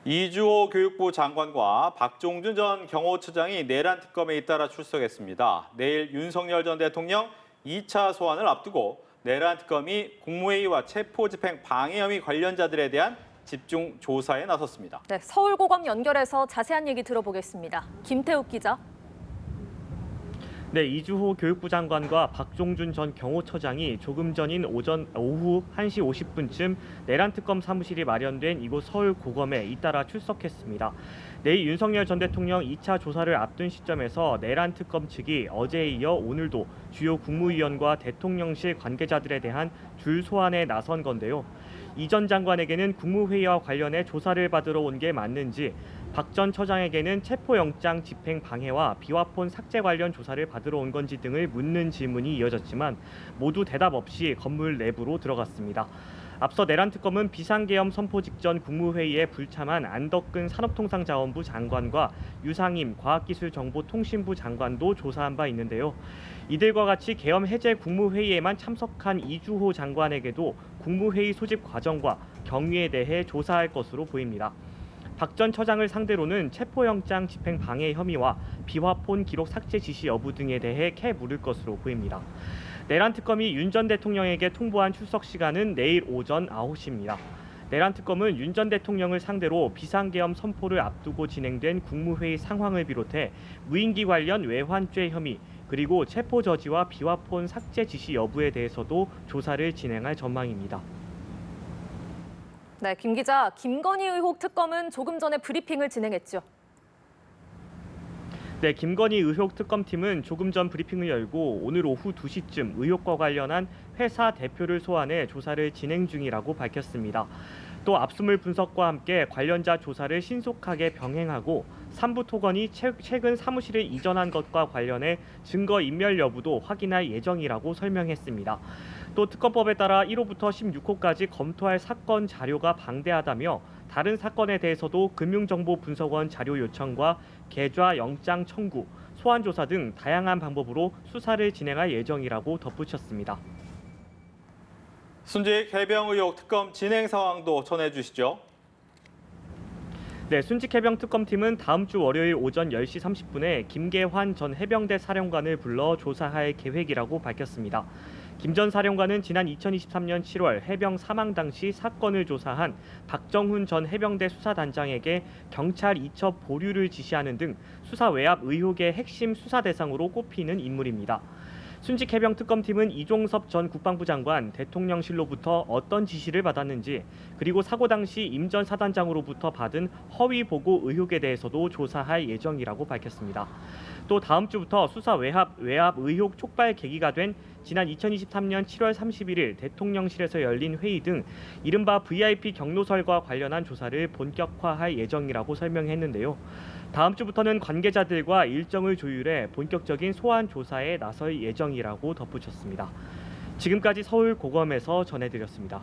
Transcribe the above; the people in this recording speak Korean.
이주호 교육부 장관과 박종준 전 경호처장이 내란 특검에 잇따라 출석했습니다. 내일 윤석열 전 대통령 2차 소환을 앞두고 내란 특검이 국무회의와 체포집행 방해 혐의 관련자들에 대한 집중 조사에 나섰습니다. 네, 서울고검 연결해서 자세한 얘기 들어보겠습니다. 김태욱 기자. 네, 이주호 교육부 장관과 박종준 전 경호처장이 조금 전인 오후 1시 50분쯤 내란특검 사무실이 마련된 이곳 서울고검에 잇따라 출석했습니다. 내일 윤석열 전 대통령 2차 조사를 앞둔 시점에서 내란특검 측이 어제에 이어 오늘도 주요 국무위원과 대통령실 관계자들에 대한 줄 소환에 나선 건데요. 이 전 장관에게는 국무회의와 관련해 조사를 받으러 온 게 맞는지, 박 전 처장에게는 체포영장 집행 방해와 비화폰 삭제 관련 조사를 받으러 온 건지 등을 묻는 질문이 이어졌지만 모두 대답 없이 건물 내부로 들어갔습니다. 앞서 내란특검은 비상계엄 선포 직전 국무회의에 불참한 안덕근 산업통상자원부 장관과 유상임 과학기술정보통신부 장관도 조사한 바 있는데요. 이들과 같이 계엄 해제 국무회의에만 참석한 이주호 장관에게도 국무회의 소집 과정과 경위에 대해 조사할 것으로 보입니다. 박 전 처장을 상대로는 체포영장 집행 방해 혐의와 비화폰 기록 삭제 지시 여부 등에 대해 캐 물을 것으로 보입니다. 내란특검이 윤 전 대통령에게 통보한 출석 시간은 내일 오전 9시입니다. 내란특검은 윤 전 대통령을 상대로 비상계엄 선포를 앞두고 진행된 국무회의 상황을 비롯해 무인기 관련 외환죄 혐의, 그리고 체포 저지와 비화폰 삭제 지시 여부에 대해서도 조사를 진행할 전망입니다. 네, 김 기자, 김건희 의혹 특검은 조금 전에 브리핑을 진행했죠. 네, 김건희 의혹 특검팀은 조금 전 브리핑을 열고 오늘 오후 2시쯤 의혹과 관련한 회사 대표를 소환해 조사를 진행 중이라고 밝혔습니다. 또 압수물 분석과 함께 관련자 조사를 신속하게 병행하고 삼부 토건이 최근 사무실을 이전한 것과 관련해 증거 인멸 여부도 확인할 예정이라고 설명했습니다. 또 특검법에 따라 1호부터 16호까지 검토할 사건 자료가 방대하다며 다른 사건에 대해서도 금융정보분석원 자료 요청과 계좌 영장 청구, 소환 조사 등 다양한 방법으로 수사를 진행할 예정이라고 덧붙였습니다. 순직 해병 의혹 특검 진행 상황도 전해주시죠. 네, 순직 해병 특검팀은 다음 주 월요일 오전 10시 30분에 김계환 전 해병대 사령관을 불러 조사할 계획이라고 밝혔습니다. 김 전 사령관은 지난 2023년 7월 해병 사망 당시 사건을 조사한 박정훈 전 해병대 수사단장에게 경찰 이첩 보류를 지시하는 등 수사 외압 의혹의 핵심 수사 대상으로 꼽히는 인물입니다. 순직 해병 특검팀은 이종섭 전 국방부 장관, 대통령실로부터 어떤 지시를 받았는지, 그리고 사고 당시 임 전 사단장으로부터 받은 허위 보고 의혹에 대해서도 조사할 예정이라고 밝혔습니다. 또 다음 주부터 수사 외압 의혹 촉발 계기가 된 지난 2023년 7월 31일 대통령실에서 열린 회의 등 이른바 VIP 경로설과 관련한 조사를 본격화할 예정이라고 설명했는데요. 다음 주부터는 관계자들과 일정을 조율해 본격적인 소환 조사에 나설 예정이라고 덧붙였습니다. 지금까지 서울고검에서 전해드렸습니다.